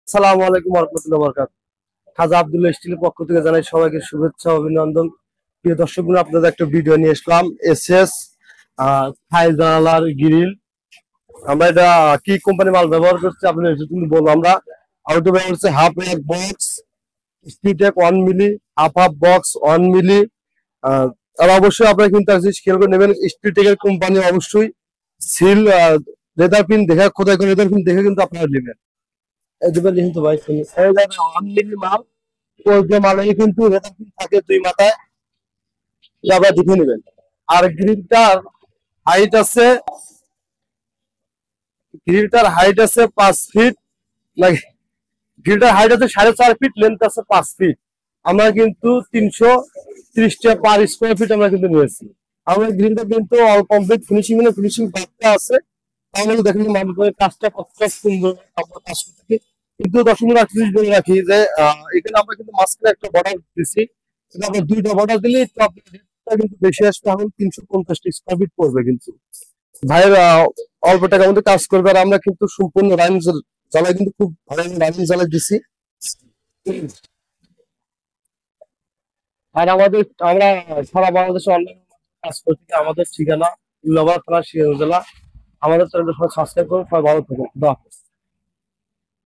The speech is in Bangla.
আসসালামু আলাইকুম ওয়া রাহমাতুল্লাহি ওয়া বারাকাতুহু। খাজা আব্দুল্লাহ স্টিলের পক্ষ থেকে জানাই সবাইকে শুভেচ্ছা অভিনন্দন। প্রিয় দর্শকগণ, আপনাদের একটা ভিডিও নিয়ে আসলাম। এসএস ফাইল জানালার গ্রিল। আমরা এটা কি কোম্পানি মাল ব্যবহার করছি আপনাদের কিন্তু বলবো। আমরা আউটো ব্যবহার করছি হাফ এয়ার বক্স, স্পিটেক 1 মিলি, হাফ হাফ বক্স 1 মিলি। আর অবশ্যই আপনারা কিন্তু একটা জিনিস খেয়াল করে নেবেন, স্পিটেকের কোম্পানি অবশ্যই সিল লেদার পিন দেখে, খোদাই করে লেদার পিন দেখে কিন্তু আপনারা নেবেন। এবার কিন্তু ভাই অনলি মাল, ওই যে মালে কিন্তু রেটার পিন থাকে 2 মাথায়, আবার দেখে নেবেন। আর গ্রিলটার হাইট আছে 5 ফিট, লাগে গ্রিলটার হাইট আছে 4.5 ফিট, লেন্থ আছে 5 ফিট। আমরা কিন্তু 330 টাকা পার স্কোয়ার ফিট আমরা কিন্তু নিয়েছি। আমরা গ্রিলটা কিন্তু অল কমপ্লিট ফিনিশিং ফিনিশিং বাকি আছে। তাহলে দেখেন মানুষের কাজটা কতটা সুন্দর আমরা কাজ করে থাকি। কিন্তু 10 মিনিট বলে রাখি যে এখানে আমরা কিন্তু মাঝখানে একটা বর্ডার দিচ্ছি। আমরা 2টা বর্ডার দিলে একটু আপনার রেটটা কিন্তু বেশি আসবে, এখন 350 স্কোয়ার ফিট পড়বে। কিন্তু ভাইয়ের অল্প টাকার মধ্যে কাজ করবে। আর আমরা কিন্তু সম্পূর্ণ রাইন জ্বালাই কিন্তু খুব ভালো রাইন জ্বালাই দিচ্ছি। আর আমরা সারা বাংলাদেশে অনলাইন কাজ করছি। আমাদের ঠিকানা উল্লাবাদ থানা, সিরাজ জেলা। আমাদের চ্যানেলটা সবাই সাবস্ক্রাইব করুন। সবাই ভালো থাকুন।